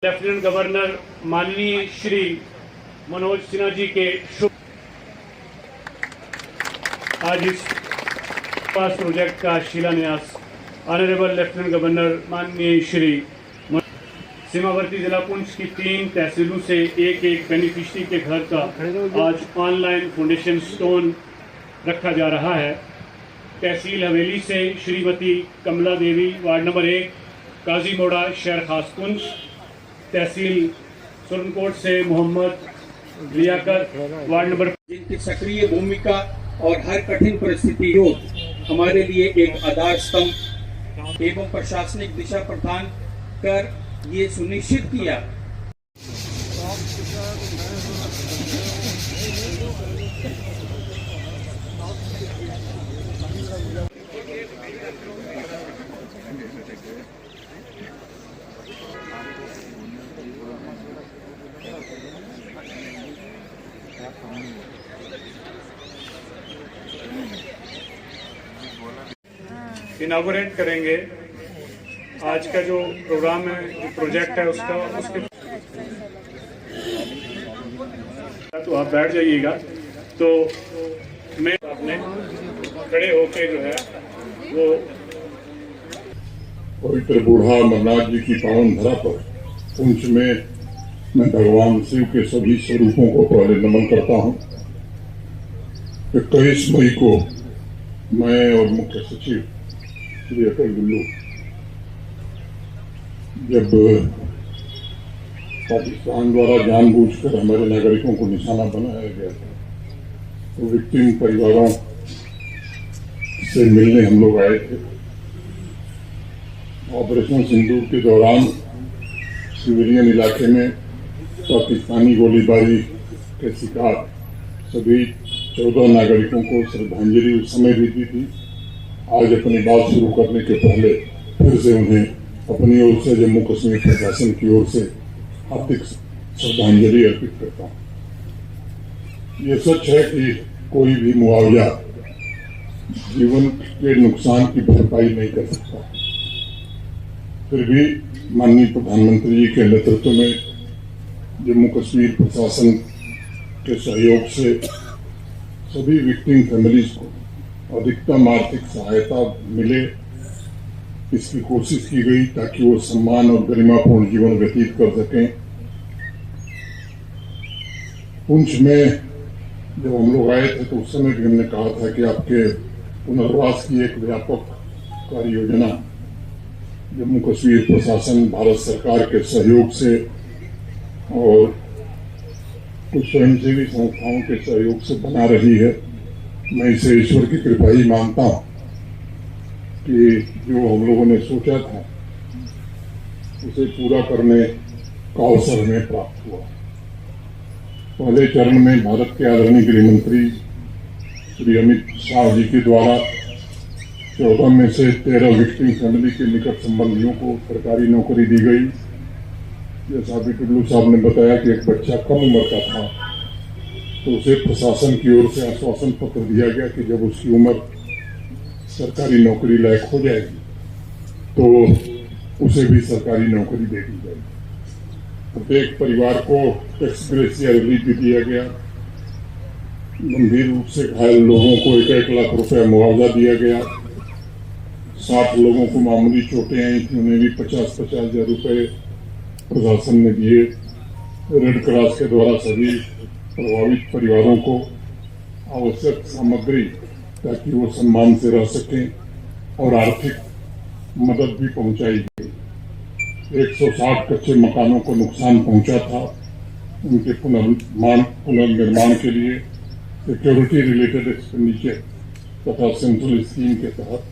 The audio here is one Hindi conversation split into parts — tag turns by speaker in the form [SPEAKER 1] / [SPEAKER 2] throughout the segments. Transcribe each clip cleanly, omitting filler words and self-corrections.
[SPEAKER 1] लेफ्टिनेंट गवर्नर माननीय श्री मनोज सिन्हा जी के शुभ आज इस पास प्रोजेक्ट का शिलान्यास ऑनरेबल लेफ्टिनेंट गवर्नर माननीय श्री सीमावर्ती जिला पुंछ की 3 तहसीलों से एक बेनिफिशरी के घर का आज ऑनलाइन फाउंडेशन स्टोन रखा जा रहा है। तहसील हवेली से श्रीमती कमला देवी, वार्ड नंबर 1, काजी मोड़ा, शहर खास पुंछ। तहसील सुरनकोट से मोहम्मद लियाकत, वार्ड नंबर।
[SPEAKER 2] जिनकी सक्रिय भूमिका और हर कठिन परिस्थिति हमारे लिए एक आधार स्तंभ एवं प्रशासनिक दिशा प्रदान कर ये सुनिश्चित किया
[SPEAKER 1] इनागोरेट करेंगे आज का जो प्रोग्राम है, जो प्रोजेक्ट है उसके तो आप बैठ जाइएगा। तो मैं अपने खड़े होके जो है वो
[SPEAKER 3] पवित्र बूढ़ा अमरनाथ जी की पावन धरा पर पुंछ में मैं भगवान शिव के सभी स्वरूपों को पहले नमन करता हूँ। 21 मई को मैं और मुख्य सचिव श्री अटल गुल्लू जब पाकिस्तान द्वारा जानबूझकर हमारे नागरिकों को निशाना बनाया गया था तो विक्टिम परिवारों से मिलने हम लोग आए थे। ऑपरेशन सिंदूर के दौरान सिविलियन इलाके में पाकिस्तानी गोलीबारी के शिकार सभी 14 नागरिकों को श्रद्धांजलि उस समय भी दी थी। आज अपनी बात शुरू करने के पहले फिर से उन्हें अपनी ओर से जम्मू कश्मीर प्रशासन की ओर से हार्दिक श्रद्धांजलि अर्पित करता हूँ। ये सच है कि कोई भी मुआवजा जीवन के नुकसान की भरपाई नहीं कर सकता। फिर भी माननीय प्रधानमंत्री जी के नेतृत्व में जम्मू कश्मीर प्रशासन के सहयोग से सभी विक्टिम फैमिलीज को अधिकतम आर्थिक सहायता मिले, इसकी कोशिश की गई ताकि वो सम्मान और गरिमापूर्ण जीवन व्यतीत कर सकें। पुंछ में जब हम लोग आए थे तो उस समय भी हमने कहा था कि आपके पुनर्वास की एक व्यापक कार्य योजना जम्मू कश्मीर प्रशासन भारत सरकार के सहयोग से और कुछ स्वयंसेवी संस्थाओं के सहयोग से बना रही है। मैं इसे ईश्वर की कृपा ही मानता हूं कि जो हम लोगों ने सोचा था उसे पूरा करने का अवसर हमें प्राप्त हुआ। पहले चरण में भारत के आदरणीय गृह मंत्री श्री अमित शाह जी के द्वारा 14 में से 13 विक्टिम फैमिली के निकट संबंधियों को सरकारी नौकरी दी गई। जैसा अभी टुल्लू साहब ने बताया कि एक बच्चा कम उम्र का था तो उसे प्रशासन की ओर से आश्वासन पत्र दिया गया कि जब उसकी उम्र सरकारी नौकरी लायक हो जाएगी तो उसे भी सरकारी नौकरी दे दी जाएगी। प्रत्येक परिवार को टैक्स ग्रेशिया रिलीफ भी दिया गया। गंभीर रूप से घायल लोगों को 1-1 लाख रुपया मुआवजा दिया गया। 60 लोगों को मामूली चोटें आई थी, उन्हें भी 50-50 हजार रुपये प्रशासन ने दिए। रेड क्रॉस के द्वारा सभी प्रभावित परिवारों को आवश्यक सामग्री ताकि वो सम्मान से रह सकें और आर्थिक मदद भी पहुंचाई गई। 160 कच्चे मकानों को नुकसान पहुंचा था, उनके पुनर्निर्माण के लिए सिक्योरिटी रिलेटेड एक्सपेंडिचर तथा सेंट्रल स्कीम के तहत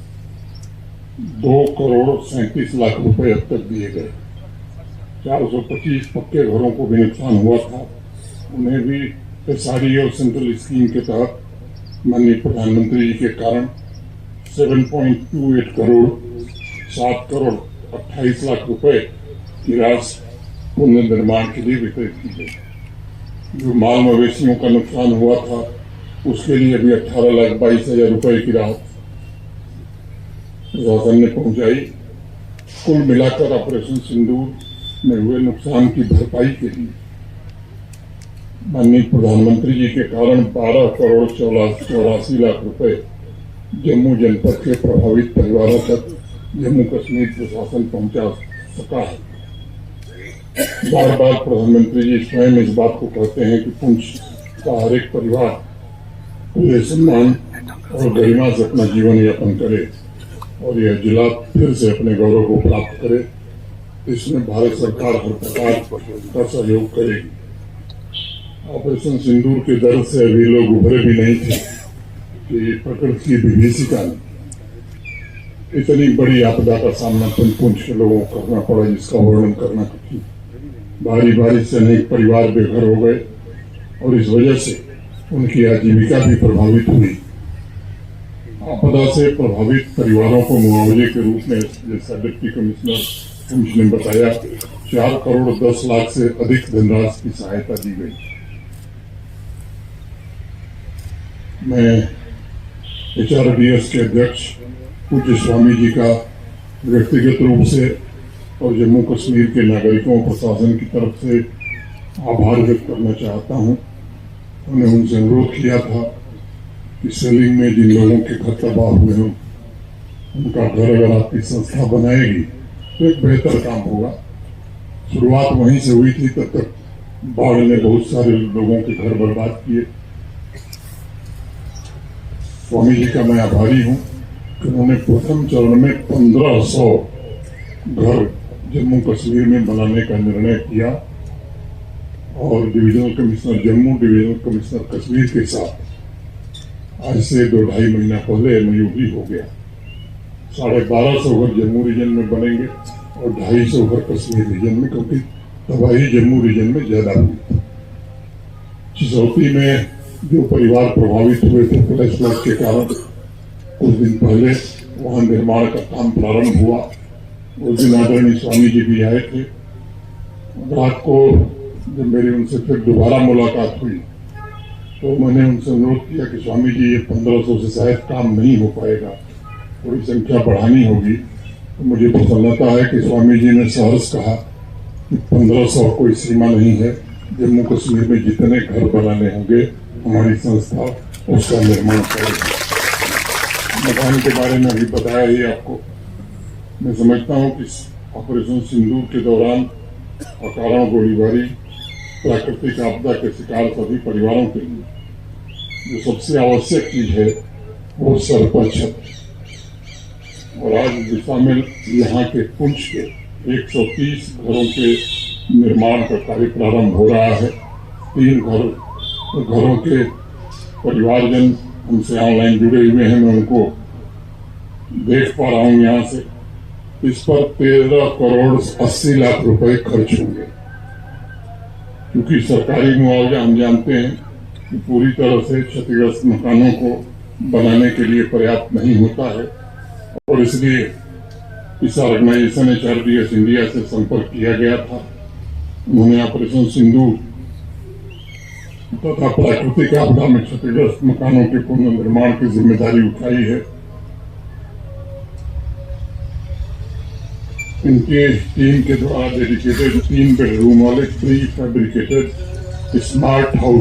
[SPEAKER 3] 2 करोड़ 37 लाख रुपए अब तक दिए गए। 425 पक्के घरों को भी नुकसान हुआ था, उन्हें भी एसआरई और सेंट्रल स्कीम के तहत माननीय प्रधानमंत्री जी के कारण 7.28 करोड़ 7 करोड़ 28 लाख रुपए की राशि पुनर्निर्माण के लिए वितरित की गई। जो माल मवेशियों का नुकसान हुआ था उसके लिए भी 18,22,000 रुपए की राहत प्रशासन ने पहुंचाई। कुल मिलाकर ऑपरेशन सिंदूर में हुए नुकसान की भरपाई के लिए माननीय प्रधानमंत्री जी के कारण 12 करोड़ 84 लाख रुपए जम्मू जनपद के प्रभावित परिवारों तक जम्मू कश्मीर प्रशासन पहुंचा सका है। बार बार प्रधानमंत्री जी स्वयं इस बात को कहते हैं कि पुंछ का हर एक परिवार पूरे सम्मान और गरिमा से अपना जीवन यापन करे और यह जिला फिर से अपने गौरव को प्राप्त करे। इसमें भारत सरकार हर प्रकार का सहयोग करेगी। ऑपरेशन सिंदूर के दर्द से अभी लोग उभरे भी नहीं थे कि प्रकृति की विभीषिका ने इतनी बड़ी आपदा का सामना पुंछ के लोगों को करना पड़ा, जिसका वर्णन करना कठिन। बारी बारी से अनेक परिवार बेघर हो गए और इस वजह से उनकी आजीविका भी प्रभावित हुई। आपदा से प्रभावित परिवारों को मुआवजे के रूप में जैसा डिप्टी कमिश्नर पुंछ ने बताया 4 करोड़ 10 लाख से अधिक धनराशि की सहायता दी गई। मैं HRDS के अध्यक्ष पूज्य स्वामी जी का व्यक्तिगत रूप से और जम्मू कश्मीर के नागरिकों प्रशासन की तरफ से आभार व्यक्त करना चाहता हूं। उन्हें उनसे अनुरोध किया था कि सेलिंग में जिन लोगों के घर तबाह हुए हों उनका घर अगर आपकी संस्था बनाएगी तो एक बेहतर काम होगा। शुरुआत वहीं से हुई थी, तब तक बाढ़ ने बहुत सारे लोगों के घर बर्बाद किए। स्वामी जी का मैं आभारी हूं कि उन्होंने प्रथम चरण में 1500 घर जम्मू कश्मीर में बनाने का निर्णय किया और divisional commissioner Jammu, divisional commissioner Kashmir के साथ आज से 2-2.5 महीना पहले MOU भी हो गया। 1250 घर जम्मू रीजन में बनेंगे और 250 घर कश्मीर रीजन में, क्योंकि तबाही जम्मू रीजन में ज्यादा हुई। चिसौती में जो परिवार प्रभावित हुए थे फ्लैश फ्लड के कारण, कुछ दिन पहले वहां निर्माण का काम प्रारंभ हुआ। उस दिन आदरणीय स्वामी जी भी आए थे। रात को जब मेरी उनसे फिर दोबारा मुलाकात हुई तो मैंने उनसे अनुरोध किया कि स्वामी जी ये 1500 से शायद काम नहीं हो पाएगा, थोड़ी संख्या बढ़ानी होगी। तो मुझे प्रसन्नता है कि स्वामी जी ने सहर्ष कहा कि 1500 कोई सीमा नहीं है, जम्मू कश्मीर में जितने घर बनाने होंगे हमारी संस्था उसका निर्माण करेगी। मकान के बारे में अभी बताया ही आपको। मैं समझता हूँ कि ऑपरेशन सिंदूर के दौरान अकारण गोलीबारी, प्राकृतिक आपदा के शिकार सभी परिवारों के लिए जो सबसे आवश्यक चीज है वो सर पर छत। और आज दिशा में यहाँ के पुंछ के 130 घरों के निर्माण का कार्य प्रारंभ हो रहा है। 3 घरों के परिवारजन हमसे ऑनलाइन जुड़े हुए हैं, मैं उनको देख पा रहा हूँ यहाँ से। इस पर 13 करोड़ 80 लाख रुपए खर्च होंगे, क्योंकि सरकारी मुआवजा हम जानते हैं कि पूरी तरह से क्षतिग्रस्त मकानों को बनाने के लिए पर्याप्त नहीं होता है और इसलिए इस ऑर्गेनाइजेशन HRDS इंडिया से संपर्क किया गया था। उन्होंने ऑपरेशन सिंदूर तथा प्राकृतिक आपदा में क्षतिग्रस्त मकानों के पुनर्निर्माण की जिम्मेदारी उठाई है। इनके टीम के द्वारा डेडिकेटेड 3 बेडरूम वाले प्री फैब्रिकेटेड स्मार्ट हाउस